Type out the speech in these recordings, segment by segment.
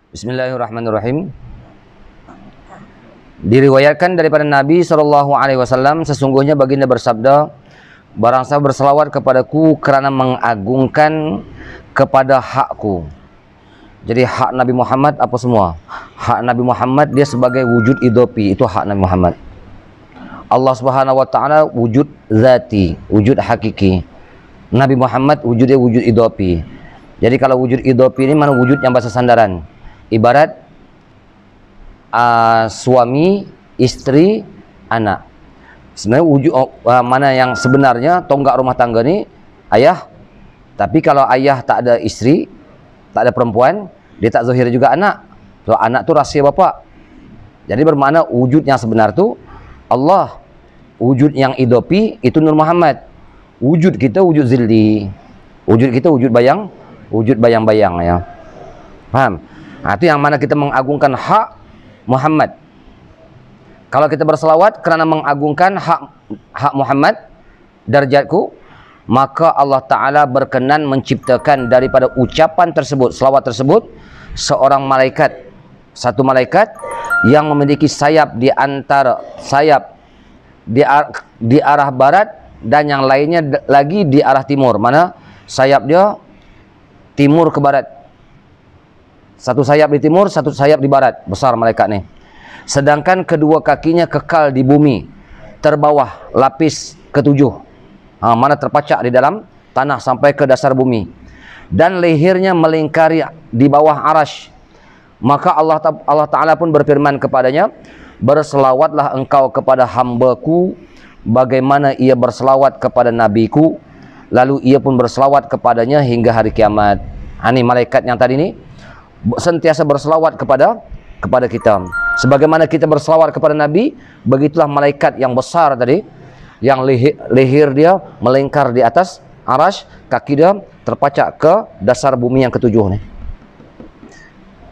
Bismillahirrahmanirrahim. Diriwayatkan daripada Nabi SAW, sesungguhnya baginda bersabda, barang siapa berselawat kepadaku kerana mengagungkan kepada hakku. Jadi hak Nabi Muhammad apa semua? Hak Nabi Muhammad dia sebagai wujud idopi, itu hak Nabi Muhammad. Allah Subhanahu wa taala wujud zati, wujud hakiki. Nabi Muhammad wujudnya wujud idopi. Jadi kalau wujud idopi ini mana wujud yang bahasa sandaran? Ibarat suami, istri, anak. Sebenarnya wujud mana yang sebenarnya tonggak rumah tangga ni ayah. Tapi kalau ayah tak ada istri, tak ada perempuan, dia tak zahir juga anak. So, anak tu rahsia bapa. Jadi bermakna wujud yang sebenar tu Allah. Wujud yang idopi itu Nur Muhammad. Wujud kita wujud zilli. Wujud kita wujud bayang-bayang ya. Faham? Nah, itu yang mana kita mengagungkan hak Muhammad. Kalau kita berselawat kerana mengagungkan hak Muhammad, darjatku, maka Allah Ta'ala berkenan menciptakan daripada ucapan tersebut, selawat tersebut, seorang malaikat, satu malaikat yang memiliki sayap di antara sayap di arah barat dan yang lainnya lagi di arah timur. Mana sayap dia timur ke barat. Satu sayap di timur, satu sayap di barat. Besar malaikat ni. Sedangkan kedua kakinya kekal di bumi, terbawah lapis ketujuh, mana terpacak di dalam tanah sampai ke dasar bumi. Dan lehernya melingkari di bawah arash. Maka Allah Ta'ala pun berfirman kepadanya, berselawatlah engkau kepada hambaku bagaimana ia berselawat kepada nabiku, lalu ia pun berselawat kepadanya hingga hari kiamat. Ini malaikat yang tadi ni sentiasa berselawat kepada kita. Sebagaimana kita berselawat kepada Nabi, begitulah malaikat yang besar tadi, yang leher dia melingkar di atas arash, kaki dia terpacak ke dasar bumi yang ketujuh ni.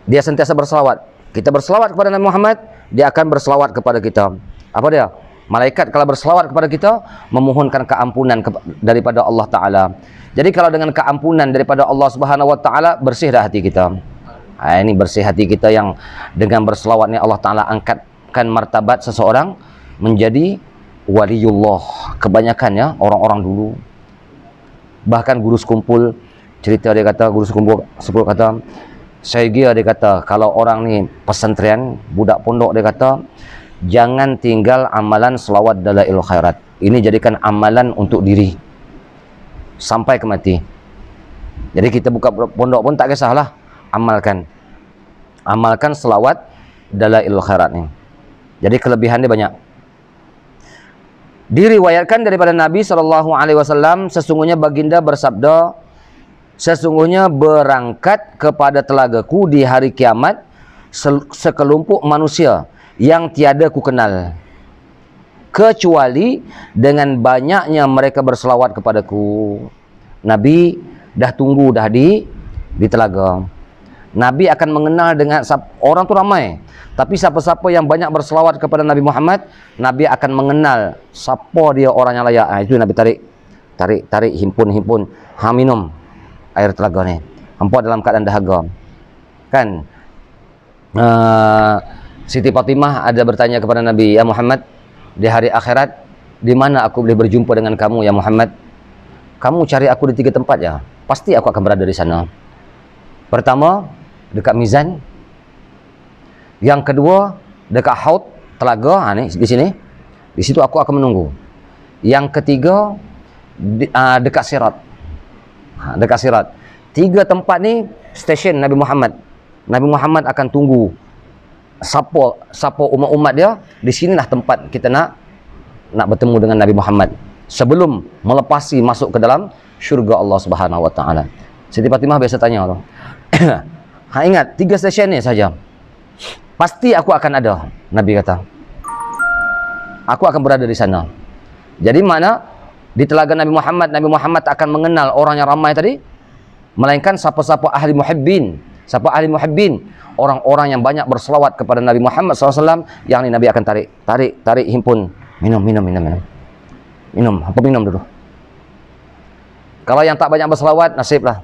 Dia sentiasa berselawat. Kita berselawat kepada Nabi Muhammad, dia akan berselawat kepada kita. Apa dia? Malaikat kalau berselawat kepada kita, memohonkan keampunan daripada Allah Ta'ala. Jadi kalau dengan keampunan daripada Allah Subhanahu wa Ta'ala, bersih dah hati kita. Ini bersih hati kita yang dengan berselawat ni Allah Ta'ala angkatkan martabat seseorang menjadi waliullah. Kebanyakan ya orang-orang dulu, bahkan guru sekumpul cerita, dia kata, guru sekumpul kata, saya dia kata, kalau orang ni pesantren, budak pondok, dia kata, jangan tinggal amalan selawat dalail khairat. Ini jadikan amalan untuk diri sampai ke mati. Jadi kita buka pondok pun tak kisahlah, amalkan selawat dalail khairat ni. Jadi kelebihan dia banyak. Diriwayatkan daripada Nabi SAW, sesungguhnya baginda bersabda, sesungguhnya berangkat kepada telagaku di hari kiamat sekelompok manusia yang tiada ku kenal, kecuali dengan banyaknya mereka berselawat kepadaku. Nabi dah tunggu dah di telaga. Nabi akan mengenal dengan orang tu ramai, tapi siapa-siapa yang banyak berselawat kepada Nabi Muhammad, Nabi akan mengenal siapa dia orang yang layak. Itu Nabi tarik, himpun, minum air telaga ni. Hampa dalam keadaan dahaga. Kan? Siti Fatimah ada bertanya kepada Nabi, ya Muhammad, di hari akhirat, di mana aku boleh berjumpa dengan kamu ya Muhammad? Kamu cari aku di 3 tempat ya, pasti aku akan berada di sana. Pertama, dekat mizan. Yang kedua, dekat haud telaga, ni di sini. Di situ aku akan menunggu. Yang ketiga, dekat sirat. Dekat sirat. 3 tempat ni stesen Nabi Muhammad. Nabi Muhammad akan tunggu siapa umat-umat dia. Di sinilah tempat kita nak bertemu dengan Nabi Muhammad sebelum melepasi masuk ke dalam syurga Allah Subhanahu wa taala. Siti Fatimah biasa tanya tu. Ingat 3 stesen ni saja. Pasti aku akan ada, Nabi kata. Aku akan berada di sana. Jadi mana di telaga Nabi Muhammad akan mengenal orang yang ramai tadi, melainkan siapa-siapa ahli muhibbin. Siapa ahli muhibbin? Orang-orang yang banyak berselawat kepada Nabi Muhammad SAW, yang ni Nabi akan tarik, himpun. Minum. Minum dulu. Kalau yang tak banyak berselawat, nasiblah.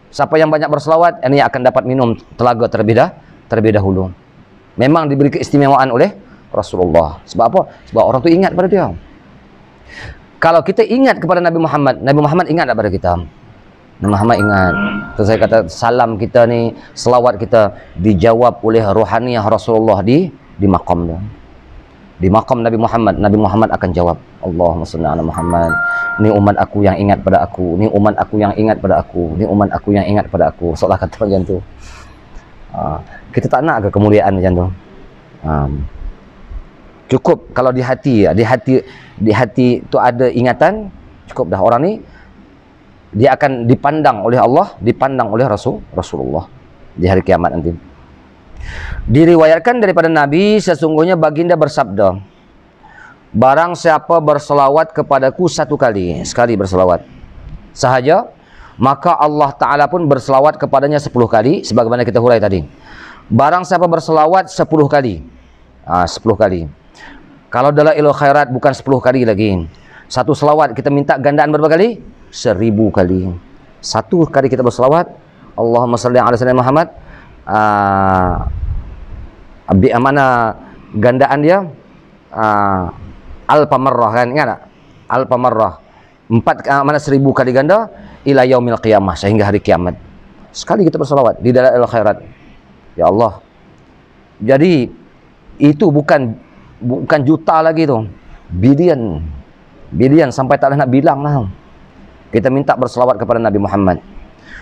Siapa yang banyak berselawat, ini akan dapat minum telaga terlebih dahulu. Memang diberi keistimewaan oleh Rasulullah. Sebab apa? Sebab orang tu ingat pada dia. Kalau kita ingat kepada Nabi Muhammad ingat tak pada kita? Nabi Muhammad ingat. Terus saya kata salam kita ni, selawat kita dijawab oleh rohaniah Rasulullah di maqam dia. Di maqam Nabi Muhammad akan jawab, Allahumma salli ala Muhammad. Ni umat aku yang ingat pada aku, ni umat aku yang ingat pada aku, ni umat aku yang ingat pada aku. Seolah kata macam tu. Kita tak nak ke kemuliaan macam tu? Cukup kalau di hati tu ada ingatan, cukup dah. Orang ni dia akan dipandang oleh Allah, dipandang oleh Rasulullah di hari kiamat nanti. Diriwayatkan daripada Nabi, sesungguhnya baginda bersabda, barang siapa berselawat kepadaku sekali berselawat sahaja, maka Allah Ta'ala pun berselawat kepadanya 10 kali, sebagaimana kita hurai tadi. Barang siapa berselawat 10 kali, 10 kali. Kalau dalailul khairat bukan 10 kali lagi. Satu selawat kita minta gandaan berapa kali? 1000 kali. Satu kali kita berselawat, Allahumma salli ala sayyidina Muhammad, mana gandaan dia? Alfa marrah, kan? Ingat tak? Alfa marrah. 1000 kali ganda ila yaumil qiyamah, sehingga hari kiamat. Sekali kita berselawat di dalailul khairat. Ya Allah. Jadi itu bukan juta lagi tu. Bilion sampai tak nak bilang lah. Kita minta berselawat kepada Nabi Muhammad.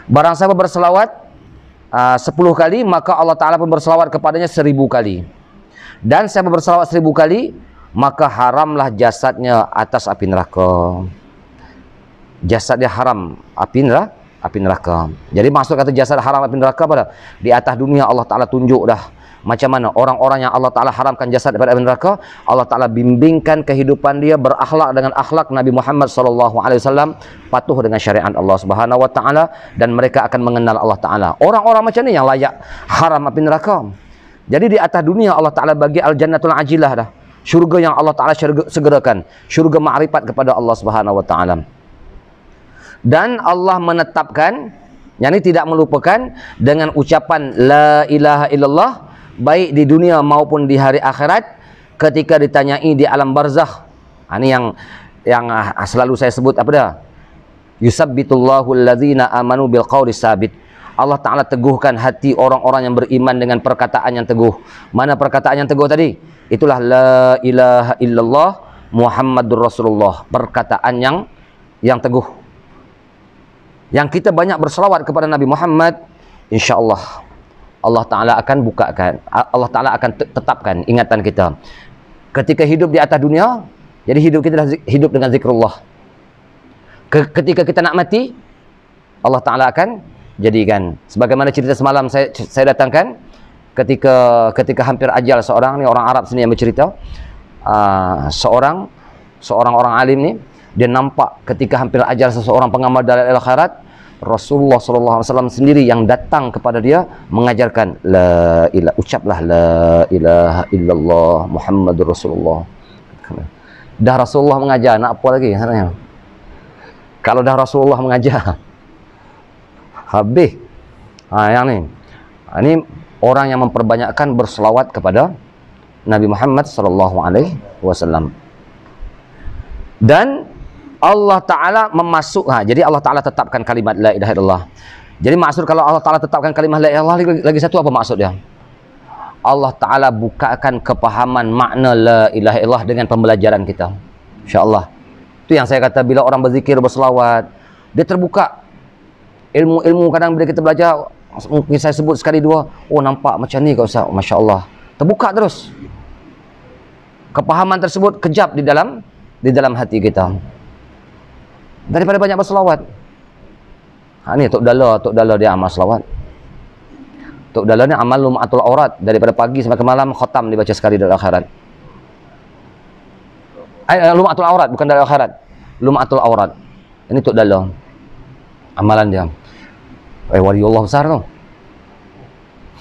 Barang siapa berselawat 10 kali, maka Allah Ta'ala pun berselawat kepadanya 1000 kali. Dan siapa berselawat 1000 kali, maka haramlah jasadnya atas api neraka. Jasadnya haram api neraka. Jadi maksud kata jasad haram api neraka pada di atas dunia Allah Ta'ala tunjuk dah macam mana orang-orang yang Allah Ta'ala haramkan jasad daripada api neraka, Allah Ta'ala bimbingkan kehidupan dia berakhlak dengan akhlak Nabi Muhammad SAW, patuh dengan syariat Allah Subhanahu Wa Ta'ala, dan mereka akan mengenal Allah Ta'ala. Orang-orang macam ni yang layak haram api neraka. Jadi di atas dunia Allah Ta'ala bagi al-jannatul ajilah dah, syurga yang Allah Ta'ala segerakan, syurga ma'rifat kepada Allah Subhanahu Wa Ta'ala. Dan Allah menetapkan, yang ini tidak melupakan, dengan ucapan la ilaha illallah, baik di dunia maupun di hari akhirat, ketika ditanyai di alam barzakh. Ini yang selalu saya sebut apa dah? Yusabbitullahu allazina amanu bil qawli sabit. Allah Ta'ala teguhkan hati orang-orang yang beriman dengan perkataan yang teguh. Mana perkataan yang teguh tadi? Itulah la ilaha illallah Muhammadur Rasulullah. Perkataan yang teguh. Yang kita banyak berselawat kepada Nabi Muhammad, insya-Allah Allah Ta'ala akan bukakan, Allah Ta'ala akan tetapkan ingatan kita ketika hidup di atas dunia. Jadi hidup kita hidup dengan zikrullah. Ketika kita nak mati, Allah Ta'ala akan jadikan, sebagaimana cerita semalam saya datangkan, ketika hampir ajal seorang ni, orang Arab sini yang bercerita, seorang orang alim ni, dia nampak ketika hampir ajal seseorang pengamal dalail khairat, Rasulullah SAW sendiri yang datang kepada dia mengajarkan ucaplah la ilaha illallah Muhammadur Rasulullah. Dah Rasulullah mengajar, nak apa lagi sebenarnya? Kalau dah Rasulullah mengajar, habis. Yang ni, ini orang yang memperbanyakkan berselawat kepada Nabi Muhammad SAW. Dan Allah Ta'ala jadi Allah Ta'ala tetapkan kalimat la ilaha illallah. Jadi maksud kalau Allah Ta'ala tetapkan kalimat la ilaha illallah, lagi satu apa maksud dia? Allah Ta'ala bukakan kepahaman makna la ilaha illallah dengan pembelajaran kita, insya-Allah. Itu yang saya kata, bila orang berzikir, berselawat, dia terbuka ilmu-ilmu. Kadang bila kita belajar, mungkin saya sebut sekali dua, oh nampak macam ni kau Ustaz, Masya Allah, terbuka terus kepahaman tersebut, kejap di dalam hati kita, daripada banyak berselawat. Ini Tok Dala dia amal selawat. Tok Dala ni amal lum'atul aurat, daripada pagi sampai ke malam khatam dibaca sekali dalam akhirat. Lum'atul aurat, bukan dalam akhirat, lum'atul aurat. Ini Tok Dala amalan dia. Waliullah besar tu,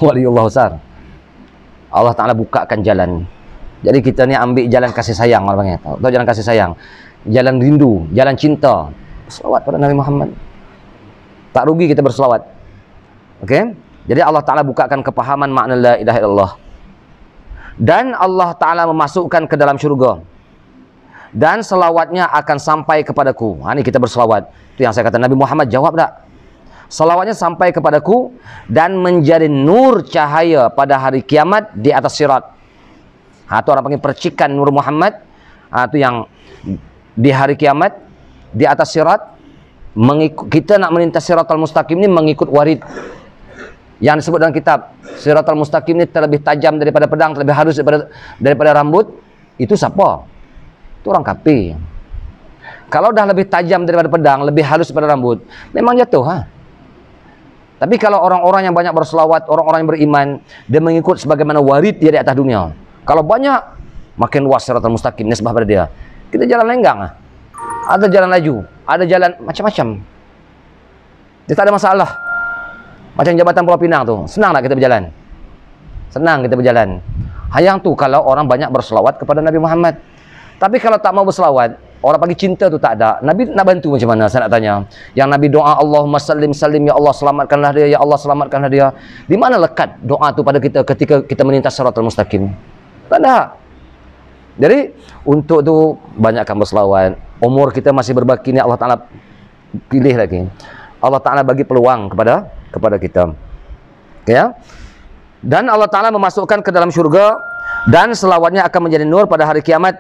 waliullah besar. Allah Ta'ala bukakan jalan. Jadi kita ni ambil jalan kasih sayang, orang panggil. Tahu jalan kasih sayang, jalan rindu, jalan cinta. Berselawat pada Nabi Muhammad. Tak rugi kita berselawat. Okey. Jadi Allah Ta'ala bukakan kepahaman makna la ilaha illallah. Dan Allah Ta'ala memasukkan ke dalam syurga. Dan selawatnya akan sampai kepadaku. Ini kita berselawat. Itu yang saya kata, Nabi Muhammad jawab tak? Selawatnya sampai kepadaku dan menjadi nur cahaya pada hari kiamat di atas sirat. Itu orang panggil percikan nur Muhammad. Itu yang di hari kiamat di atas sirat. Kita nak melintas siratal mustaqim ni mengikut warid yang disebut dalam kitab. Siratal mustaqim ni terlebih tajam daripada pedang, terlebih halus daripada rambut. Itu siapa? Itu orang kafir. Kalau dah lebih tajam daripada pedang, lebih halus daripada rambut, memang jatuh. Tapi kalau orang-orang yang banyak berselawat, orang-orang yang beriman, dia mengikut sebagaimana warid dia di atas dunia. Kalau banyak, makin luas siratal mustaqim nisbah pada dia. Kita jalan lenggang. Ada jalan laju, ada jalan macam-macam. Dia tak ada masalah. Macam jambatan Pulau Pinang tu, senang tak kita berjalan? Senang kita berjalan. Hayang tu kalau orang banyak berselawat kepada Nabi Muhammad. Tapi kalau tak mau berselawat, orang panggil cinta tu tak ada. Nabi nak bantu macam mana? Saya nak tanya. Yang Nabi doa, Allahumma sallim sallim, ya Allah selamatkanlah dia, ya Allah selamatkanlah dia. Di mana lekat doa tu pada kita ketika kita melintas siratal mustaqim? Tak ada. Jadi untuk tu banyakkan berselawat. Umur kita masih berbaki ni, Allah Ta'ala pilih lagi. Allah Ta'ala bagi peluang kepada kita. Ya. Dan Allah Ta'ala memasukkan ke dalam syurga dan selawatnya akan menjadi nur pada hari kiamat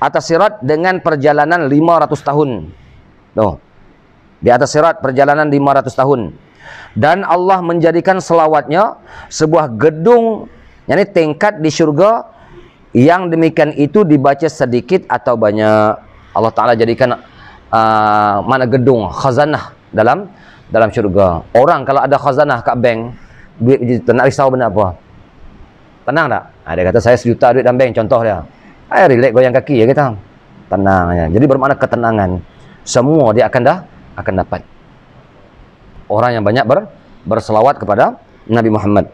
atas sirat dengan perjalanan 500 tahun. Tuh. Di atas sirat perjalanan 500 tahun. Dan Allah menjadikan selawatnya sebuah gedung, yakni tingkat di syurga yang demikian itu dibaca sedikit atau banyak. Allah Ta'ala jadikan mana gedung khazanah dalam syurga. Orang kalau ada khazanah kat bank, duit nak risau benda apa? Tenang tak? Dia kata saya 1 juta duit dalam bank, contoh dia. Relax goyang kaki ya kita. Tenang ya. Jadi bermakna ketenangan. Semua dia akan dapat. Orang yang banyak berselawat kepada Nabi Muhammad.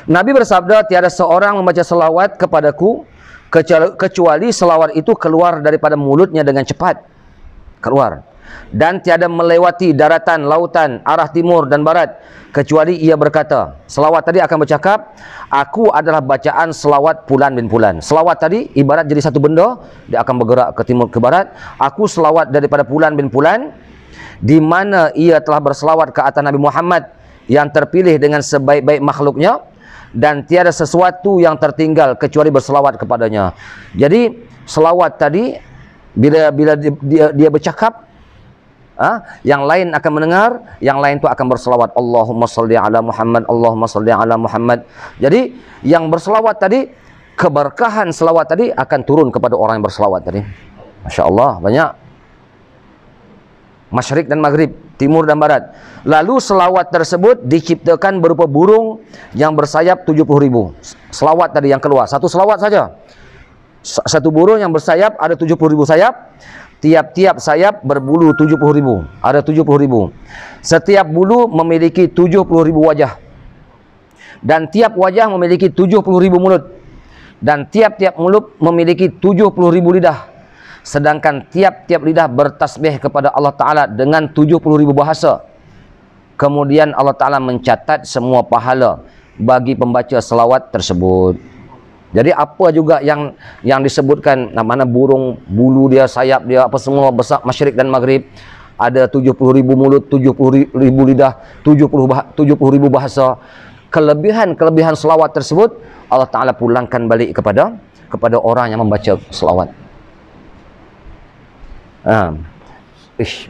Nabi bersabda, tiada seorang membaca selawat kepadaku kecuali selawat itu keluar daripada mulutnya dengan cepat. Keluar. Dan tiada melewati daratan, lautan, arah timur dan barat kecuali ia berkata. Selawat tadi akan bercakap, aku adalah bacaan selawat Fulan bin Fulan. Selawat tadi ibarat jadi satu benda, dia akan bergerak ke timur ke barat. Aku selawat daripada Fulan bin Fulan, di mana ia telah berselawat ke atas Nabi Muhammad yang terpilih dengan sebaik-baik makhluknya, dan tiada sesuatu yang tertinggal kecuali berselawat kepadanya. Jadi selawat tadi bila dia bercakap, yang lain akan mendengar, yang lain tu akan berselawat, Allahumma salli ala Muhammad, Allahumma salli ala Muhammad. Jadi yang berselawat tadi, keberkahan selawat tadi akan turun kepada orang yang berselawat tadi. Masya Allah, banyak. Masyrik dan Maghrib, timur dan barat. Lalu selawat tersebut diciptakan berupa burung yang bersayap 70.000. Selawat tadi yang keluar, satu selawat saja. Satu burung yang bersayap, ada 70.000 sayap. Tiap-tiap sayap berbulu 70.000. Ada 70.000. Setiap bulu memiliki 70.000 wajah. Dan tiap wajah memiliki 70.000 mulut. Dan tiap-tiap mulut memiliki 70.000 lidah. Sedangkan tiap-tiap lidah bertasbih kepada Allah Ta'ala dengan 70.000 bahasa. Kemudian Allah Ta'ala mencatat semua pahala bagi pembaca selawat tersebut. Jadi apa juga yang disebutkan, mana burung, bulu dia, sayap dia, apa semua besar, masyrik dan maghrib, ada 70.000 mulut, 70.000 lidah, 70.000 bahasa. Kelebihan selawat tersebut Allah Ta'ala pulangkan balik kepada orang yang membaca selawat.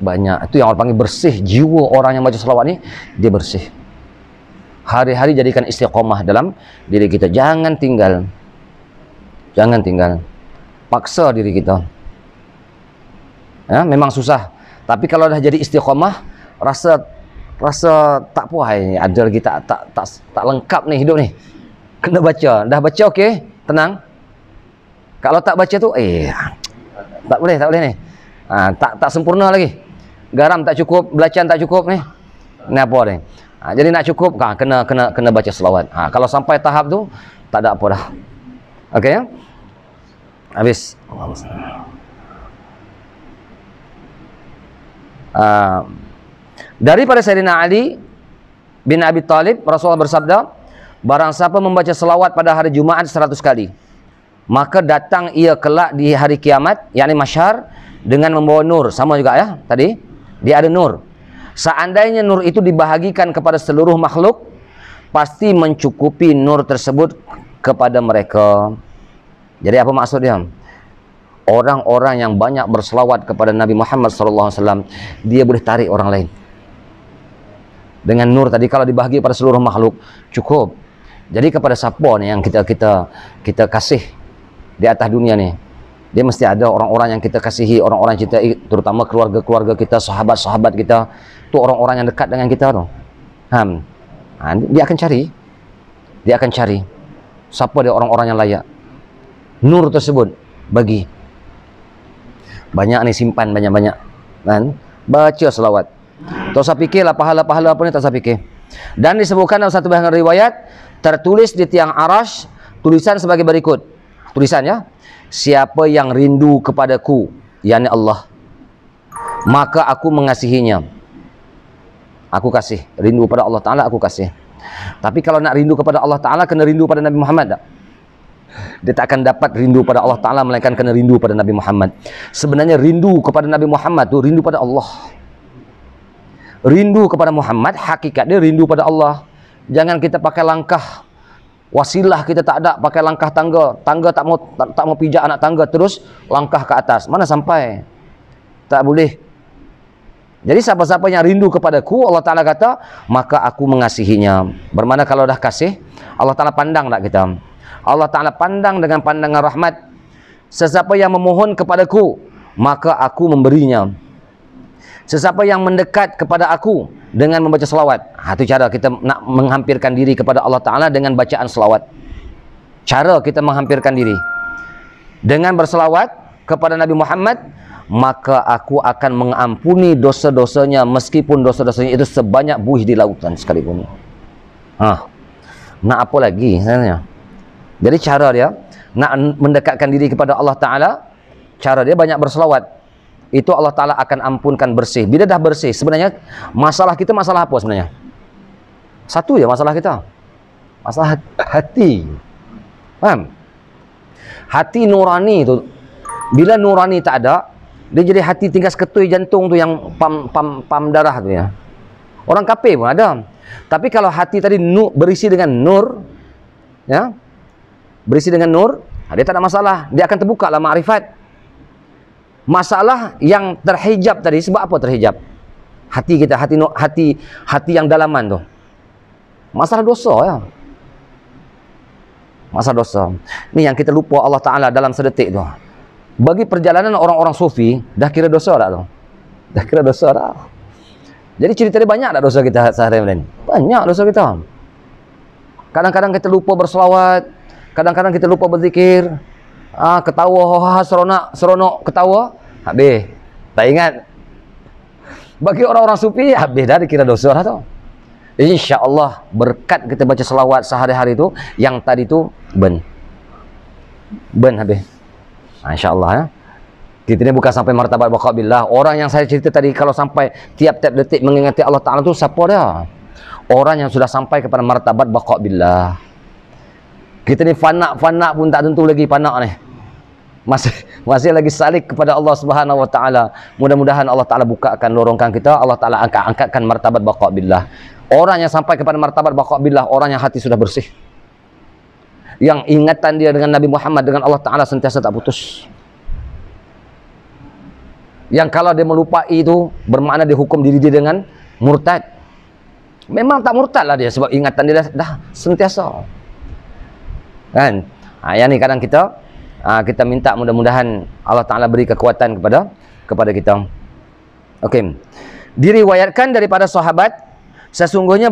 Banyak. Itu yang orang panggil bersih. Jiwa orang yang baca selawat ni, dia bersih. Hari-hari jadikan istiqamah dalam diri kita. Jangan tinggal. Paksa diri kita. Memang susah. Tapi kalau dah jadi istiqamah, rasa tak puas ini. Ada lagi tak lengkap nih hidup ni. Kena baca. Dah baca okey, tenang. Kalau tak baca tu tak boleh ni. Tak sempurna lagi. Garam tak cukup, belacan tak cukup ni. Ni apa ni? Jadi nak cukup kena baca selawat. Kalau sampai tahap tu tak ada apa dah. Okey ya? Habis. Daripada Sayyidina Ali bin Abi Thalib, Rasulullah bersabda, barang siapa membaca selawat pada hari Jumaat 100 kali, maka datang ia kelak di hari kiamat, yakni mahsyar, dengan membawa nur. Sama juga ya, tadi dia ada nur. Seandainya nur itu dibahagikan kepada seluruh makhluk, pasti mencukupi nur tersebut kepada mereka. Jadi apa maksudnya? Orang-orang yang banyak berselawat kepada Nabi Muhammad SAW, dia boleh tarik orang lain. Dengan nur tadi, kalau dibahagi pada seluruh makhluk, cukup. Jadi kepada siapa nih yang kita kasih di atas dunia nih? Dia mesti ada orang-orang yang kita kasihi, orang-orang yang kita, terutama keluarga-keluarga kita, sahabat-sahabat kita, itu orang-orang yang dekat dengan kita tuh. Dia akan cari. Dia akan cari siapa dia orang-orang yang layak. Nur tersebut bagi. Banyak nih, simpan banyak-banyak. Kan? Baca selawat. Tak usah fikirlah pahala-pahala apa ni, tak usah fikir. Dan disebutkan dalam satu bahagian riwayat, tertulis di tiang arash tulisan sebagai berikut. Tulisannya, siapa yang rindu kepadaku, yakni Allah, maka aku mengasihinya. Aku kasih. Rindu pada Allah Ta'ala, aku kasih. Tapi kalau nak rindu kepada Allah Ta'ala, kena rindu pada Nabi Muhammad tak? Dia tak akan dapat rindu pada Allah Ta'ala, melainkan kena rindu pada Nabi Muhammad. Sebenarnya rindu kepada Nabi Muhammad tu rindu pada Allah. Rindu kepada Muhammad, hakikat dia rindu pada Allah. Jangan kita pakai langkah wasilah, kita tak ada pakai langkah tangga. Tangga tak mau pijak anak tangga, terus langkah ke atas. Mana sampai? Tak boleh. Jadi siapa-siapa yang rindu kepadaku, Allah Ta'ala kata, maka aku mengasihinya. Bermakna kalau dah kasih, Allah Ta'ala pandang tak kita? Allah Ta'ala pandang dengan pandangan rahmat. Sesiapa yang memohon kepadaku, maka aku memberinya. Sesiapa yang mendekat kepada aku dengan membaca selawat. Itu cara kita nak menghampirkan diri kepada Allah Ta'ala, dengan bacaan selawat. Cara kita menghampirkan diri dengan berselawat kepada Nabi Muhammad, maka aku akan mengampuni dosa-dosanya, meskipun dosa-dosanya itu sebanyak buih di lautan sekalipun. Nak apa lagi sebenarnya? Jadi cara dia nak mendekatkan diri kepada Allah Ta'ala, cara dia banyak berselawat. Itu Allah Ta'ala akan ampunkan, bersih. Bila dah bersih, sebenarnya masalah kita masalah apa sebenarnya? Satu je masalah kita. Masalah hati. Faham? Hati nurani tu, bila nurani tak ada, dia jadi hati tinggal seketui jantung tu, yang pam darah tu ya. Orang kafir pun ada. Tapi kalau hati tadi berisi dengan nur, ya, berisi dengan nur, dia tak ada masalah. Dia akan terbuka lah ma'rifat. Masalah yang terhijab tadi, sebab apa terhijab? Hati kita, hati yang dalaman tu. Masalah dosa ya. Masalah dosa. Ni yang kita lupa Allah Ta'ala dalam sedetik tu. Bagi perjalanan orang-orang sufi, dah kira dosa tak tu? Dah kira dosa tak? Jadi cerita dia banyak tak dosa kita sehari-hari? Banyak dosa kita. Kadang-kadang kita lupa berselawat, kadang-kadang kita lupa berzikir. Ketawa, seronok ketawa, habis. Tak ingat. Bagi orang-orang sufi, habis dah dikira dosa dah tu. InsyaAllah berkat kita baca selawat sehari-hari tu, yang tadi tu ben habis. InsyaAllah ya. Kita ni bukan sampai martabat baqa billah. Orang yang saya cerita tadi, kalau sampai tiap-tiap detik mengingati Allah Ta'ala tu, siapa dia? Orang yang sudah sampai kepada martabat baqa billah. Kita ni fana pun tak tentu lagi fana ni. Masih lagi salik kepada Allah Subhanahu Wa Ta'ala. Mudah-mudahan Allah Ta'ala bukakan, lorongkan kita. Allah Ta'ala angkatkan martabat baqa billah. Orang yang sampai kepada martabat baqa billah, orang yang hati sudah bersih, yang ingatan dia dengan Nabi Muhammad, dengan Allah Ta'ala sentiasa tak putus. Yang kalau dia melupai itu, bermakna dia hukum diri dia dengan murtad. Memang tak murtad lah dia, sebab ingatan dia dah sentiasa. Kan? Yang ni kadang kita minta, mudah-mudahan Allah Ta'ala beri kekuatan kepada kita. Okey. Diriwayatkan daripada sahabat, sesungguhnya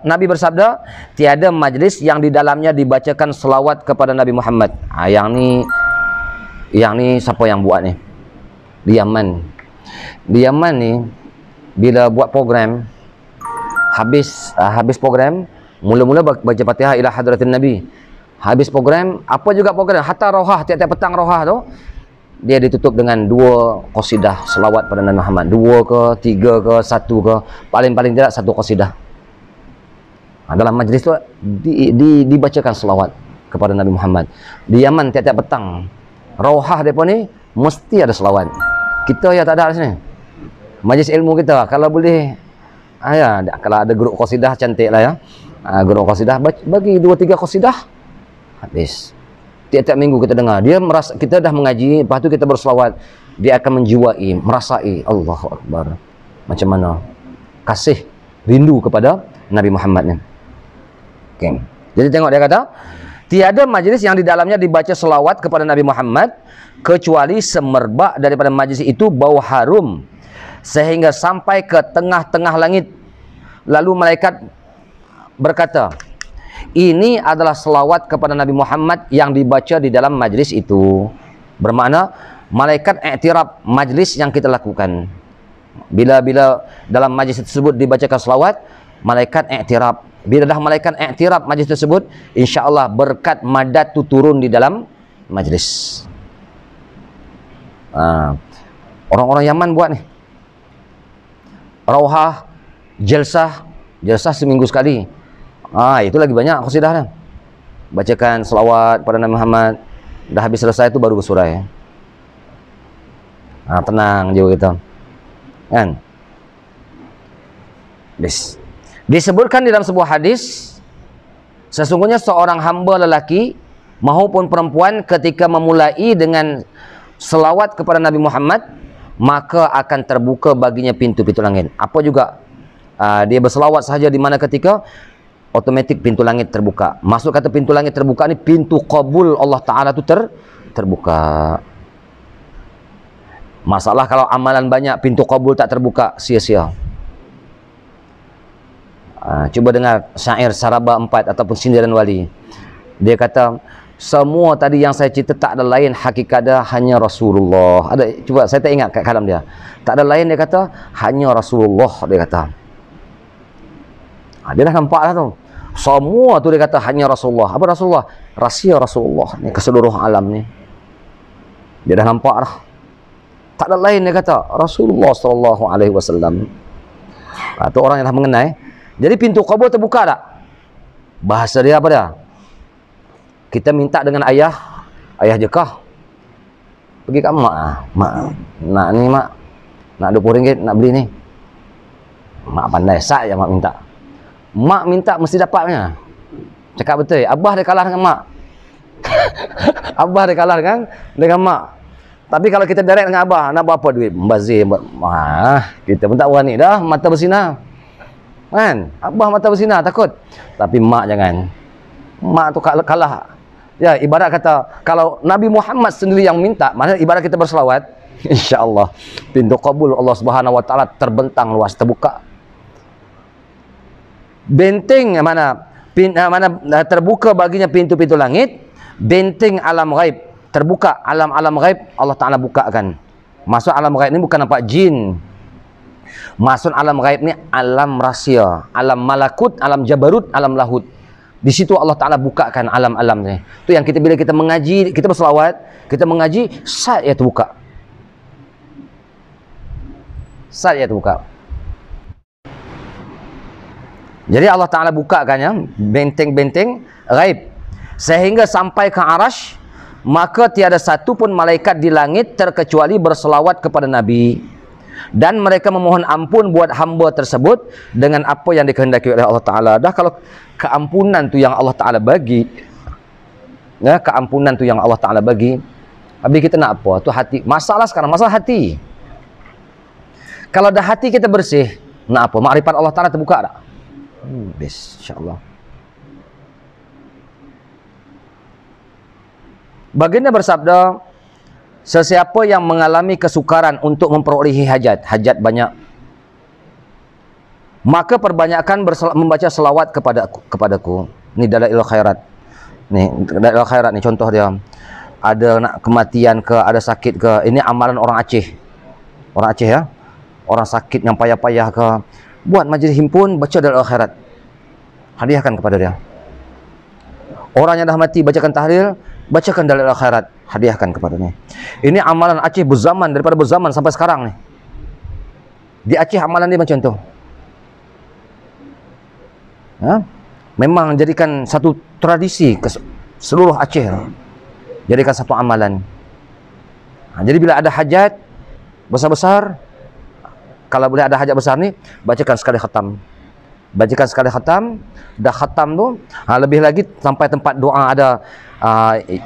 Nabi bersabda, tiada majlis yang di dalamnya dibacakan selawat kepada Nabi Muhammad. Yang ni siapa yang buat ni? Di Yaman. Di Yaman ni, bila buat program, habis program, mula-mula baca Fatihah ila hadratin Nabi. Habis program, apa juga program, hatta rohah, tiap-tiap petang rohah tu, dia ditutup dengan 2 qasidah selawat pada Nabi Muhammad. 2 ke, 3 ke, 1 ke, paling-paling tidak 1 qasidah. Dalam majlis tu dibacakan selawat kepada Nabi Muhammad. Di Yaman tiap-tiap petang, Rauhah depa ni mesti ada selawat. Kita ya tak ada di sini. Majlis ilmu kita kalau boleh kalau ada guru qasidah cantik lah ya. Guru qasidah bagi 2-3 qasidah habis. Tiap-tiap minggu kita dengar. Dia merasa kita dah mengaji, lepas tu kita berselawat, dia akan menjiwai, merasai Allahu Akbar. Macam mana kasih rindu kepada Nabi Muhammad ni. Okay. Jadi tengok dia kata, tiada majlis yang di dalamnya dibaca selawat kepada Nabi Muhammad kecuali semerbak daripada majlis itu bau harum sehingga sampai ke tengah-tengah langit. Lalu malaikat berkata, ini adalah selawat kepada Nabi Muhammad yang dibaca di dalam majlis itu. Bermakna malaikat iktiraf majlis yang kita lakukan. Bila dalam majlis tersebut dibacakan selawat, malaikat iktiraf. Bila dah malaikat iktiraf majlis tersebut, insya-Allah berkat madat tu turun di dalam majlis. Orang-orang Yaman buat ni. Rauhah, jalsah seminggu sekali. Itu lagi banyak qasidah dah. Bacakan selawat pada Nabi Muhammad. Dah habis selesai tu baru bersurai. Tenang je kita. Kan? Disebutkan di dalam sebuah hadis, sesungguhnya seorang hamba lelaki maupun perempuan ketika memulai dengan selawat kepada Nabi Muhammad, maka akan terbuka baginya pintu-pintu langit. Apa juga dia berselawat sahaja di mana ketika, otomatik pintu langit terbuka. Maksud kata pintu langit terbuka ni, pintu qabul Allah Ta'ala tu terbuka. Masalah kalau amalan banyak, pintu qabul tak terbuka, sia-sia. Cuba dengar syair Saraba 4 ataupun Sindiran Wali. Dia kata, semua tadi yang saya cerita tak ada lain hakikatnya hanya Rasulullah. Cuba saya tak ingat kat kalam dia. Tak ada lain, dia kata hanya Rasulullah, dia kata. Dia dah nampak lah tu. Semua tu dia kata hanya Rasulullah. Apa Rasulullah? Rahsia Rasulullah ni ke seluruh alam ni. Dia dah nampak dah. Tak ada lain, dia kata Rasulullah sallallahu alaihi wasallam. Tu orang yang dah mengenai. Jadi pintu qabul terbuka tak? Bahasa dia apa dia? Kita minta dengan ayah je kah? Pergi kat mak. Mak nak ni mak. Nak RM20 nak beli ni. Mak pandai sat je mak minta. Mak minta mesti dapatnya. Cakap betul. Abah dia kalah dengan mak. Abah dia kalah dengan mak. Tapi kalau kita direct dengan abah, nak berapa duit? Membazir. Kita pun tak berani dah, mata bersinar. Kan? Abah mata bersinar, takut. Tapi mak jangan. Mak tu kalah. Ya, ibarat kata, kalau Nabi Muhammad sendiri yang minta, maknanya ibarat kita berselawat, insya-Allah pintu qabul Allah Subhanahu wa taala terbentang luas, terbuka. Benteng mana terbuka baginya pintu-pintu langit, benteng alam ghaib terbuka, alam-alam ghaib Allah Ta'ala bukakan. Maksud alam ghaib ni bukan nampak jin. Maksud alam ghaib ni alam rahsia, alam malakut, alam jabarut, alam lahut. Di situ Allah Ta'ala bukakan alam-alam ni. Tu yang bila kita mengaji, kita berselawat, kita mengaji, sat ia terbuka. Sat ia terbuka. Jadi Allah Ta'ala bukakannya benteng-benteng ghaib sehingga sampai ke arash, maka tiada satu pun malaikat di langit terkecuali berselawat kepada Nabi, dan mereka memohon ampun buat hamba tersebut dengan apa yang dikehendaki oleh Allah Ta'ala. Dah kalau keampunan tu yang Allah Ta'ala bagi, ya, keampunan tu yang Allah Ta'ala bagi, habis kita nak apa? Tu hati. Masalah sekarang, masalah hati. Kalau dah hati kita bersih, nak apa? Makrifat Allah Ta'ala terbuka tak? InsyaAllah. Baginda bersabda, sesiapa yang mengalami kesukaran untuk memperolehi hajat banyak, maka perbanyakkan membaca selawat kepadaku. Ni dalail khairat. Ni dalail khairat ni contoh dia. Ada nak kematian ke, ada sakit ke. Ini amalan orang Aceh. Orang Aceh ya. Orang sakit yang payah-payah ke, buat majlis himpun, baca dalail khairat. Hadiahkan kepada dia. Orang yang dah mati, bacakan tahlil, bacakan dalail khairat, hadiahkan kepadanya. Ini amalan Aceh daripada berzaman sampai sekarang ni. Di Aceh amalan dia macam tu. memang jadikan satu tradisi ke seluruh Aceh, jadikan satu amalan. Jadi bila ada hajat besar-besar, kalau boleh ada hajat besar ni, bacakan sekali khatam. Bacakan sekali khatam, dah khatam tu, lebih lagi sampai tempat doa ada,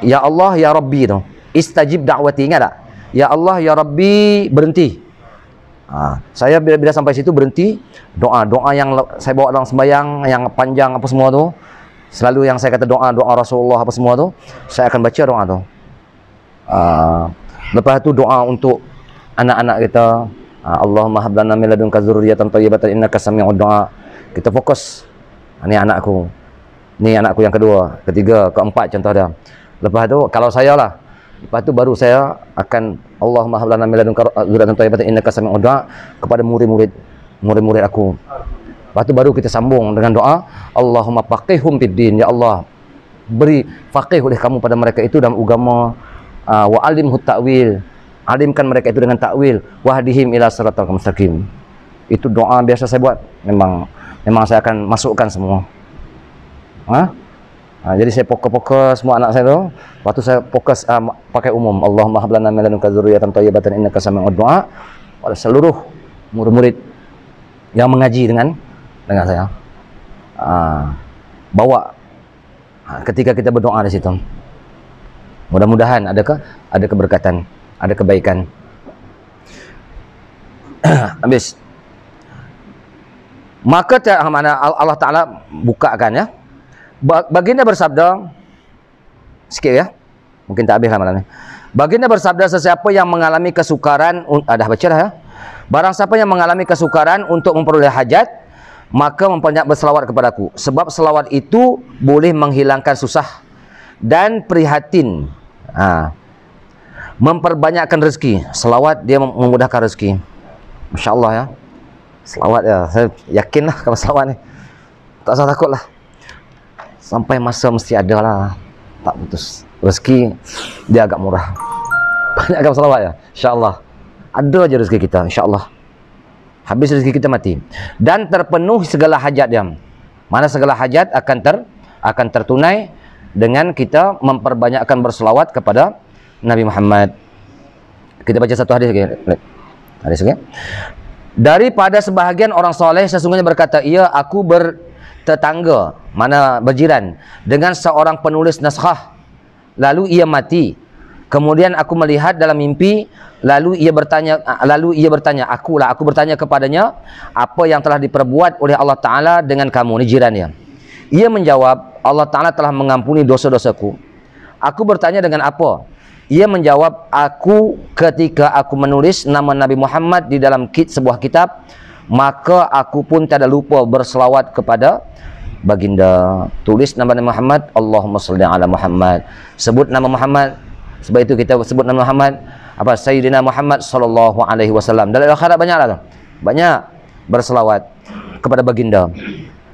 ya Allah ya Rabbi tu, istajib da'wati, ingat tak? Ya Allah ya Rabbi, berhenti. Saya bila sampai situ berhenti, doa yang saya bawa dalam sembahyang yang panjang apa semua tu, selalu yang saya kata doa Rasulullah apa semua tu, saya akan baca doa tu. Lepas tu doa untuk anak-anak kita, Allahumma hab lana min ladunka dzurriyyatan thayyibatan innaka sami'ud du'a. Kita fokus. Ni anakku. Ni anakku yang kedua, ketiga, keempat contoh dia. Lepas tu kalau saya lah, lepas tu baru saya akan Allahumma hab lana min ladunka dzurriyyatan thayyibatan innaka sami'ud du'a kepada murid-murid aku. Lepas tu baru kita sambung dengan doa, Allahumma faqihhum fid din, ya Allah beri faqih oleh kamu pada mereka itu dalam agama, wa alimhu ta'wil, alimkan mereka itu dengan takwil, wahdihim ila siratal mustaqim. Itu doa biasa saya buat, memang saya akan masukkan semua. Jadi saya fokus semua anak saya tu. Waktu saya fokus pakai umum, Allahumma hab lana min ladunka dzurriyyatan thayyibatan innaka sami'ud du'a, pada seluruh murid-murid yang mengaji dengan saya. Bawa ketika kita berdoa di situ. Mudah-mudahan ada keberkatan, ada kebaikan. Habis. Maka mana Allah Ta'ala bukakan ya. Baginda bersabda, sikit ya, mungkin tak habis lah malam ni. Baginda bersabda, sesiapa yang mengalami kesukaran, dah baca dah ya. Barang siapa yang mengalami kesukaran untuk memperoleh hajat, maka memperbanyak berselawat kepadaku. Sebab selawat itu boleh menghilangkan susah dan prihatin, memperbanyakkan rezeki. Selawat dia memudahkan rezeki. Masya Allah ya. Selawat ya, saya yakin lah kalau selawat ni, tak usah takut lah. Sampai masa mesti ada lah, tak putus. Rezeki dia agak murah. Banyakkan selawat ya, insya Allah. Ada aja rezeki kita, insya Allah. Habis rezeki kita mati. Dan terpenuh segala hajat dia. Mana segala hajat akan tertunai dengan kita memperbanyakkan berselawat kepada Nabi Muhammad. Kita baca satu hadis lagi. Hadis lagi. Daripada sebahagian orang soleh sesungguhnya berkata, iya aku bertetangga, mana berjiran dengan seorang penulis naskah, lalu ia mati. Kemudian aku melihat dalam mimpi, lalu ia bertanya, aku bertanya kepadanya, apa yang telah diperbuat oleh Allah Ta'ala dengan kamu, ni jirannya. Ia menjawab, Allah Ta'ala telah mengampuni dosa-dosaku. Aku bertanya, dengan apa? Ia menjawab, aku ketika aku menulis nama Nabi Muhammad di dalam sebuah kitab, maka aku pun tiada lupa berselawat kepada baginda. Tulis nama Nabi Muhammad, Allahumma salli ala Muhammad. Sebut nama Muhammad. Sebab itu kita sebut nama Muhammad, Sayyidina Muhammad sallallahu alaihi wasallam. Dalam akhirat banyaklah tu. Banyak berselawat kepada baginda.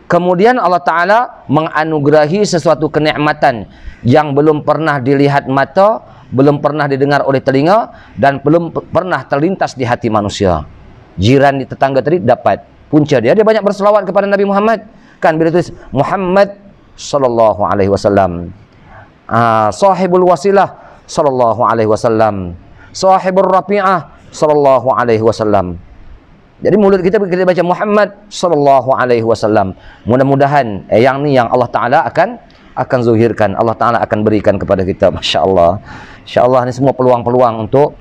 Kemudian Allah Ta'ala menganugerahi sesuatu kenikmatan yang belum pernah dilihat mata, belum pernah didengar oleh telinga, dan belum pernah terlintas di hati manusia. Jiran di tetangga tadi dapat punca dia banyak berselawat kepada Nabi Muhammad. Kan bila tulis Muhammad sallallahu alaihi wasallam, sahibul wasilah sallallahu alaihi wasallam, sahibur rafi'ah sallallahu alaihi wasallam. Jadi mulut kita baca Muhammad sallallahu alaihi wasallam. Mudah-mudahan yang ni yang Allah Ta'ala akan zuhirkan, Allah Ta'ala akan berikan kepada kita. Masya Allah. Insya Allah ni semua peluang-peluang untuk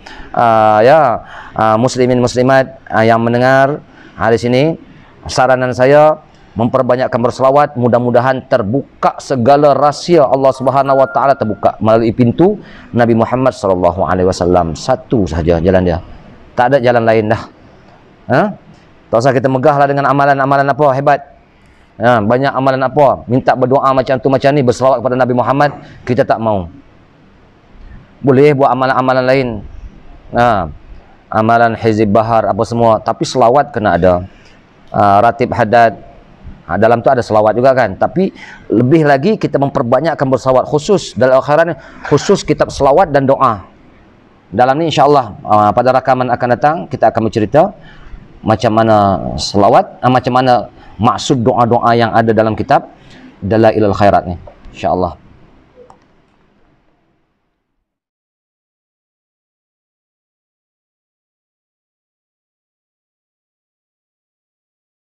muslimin muslimat yang mendengar hari sini. Saranan saya memperbanyakkan berselawat, mudah-mudahan terbuka segala rahsia Allah Subhanahu wa Ta'ala, terbuka melalui pintu Nabi Muhammad sallallahu alaihi wasallam. Satu sahaja jalan dia, tak ada jalan lain dah. Tak usah kita megahlah dengan amalan-amalan apa hebat. Banyak amalan apa, minta berdoa macam tu macam ni, berselawat kepada Nabi Muhammad, kita tak mau. Boleh buat amalan-amalan lain, amalan hizib bahar apa semua, tapi selawat kena ada. Ratib haddad, dalam tu ada selawat juga kan. Tapi lebih lagi kita memperbanyakkan berselawat, khusus dalam akhirat, khusus kitab selawat dan doa. Dalam ni insya-Allah pada rakaman akan datang kita akan bercerita macam mana selawat, macam mana maksud doa-doa yang ada dalam kitab Dalailul Khairat nih, insyaallah.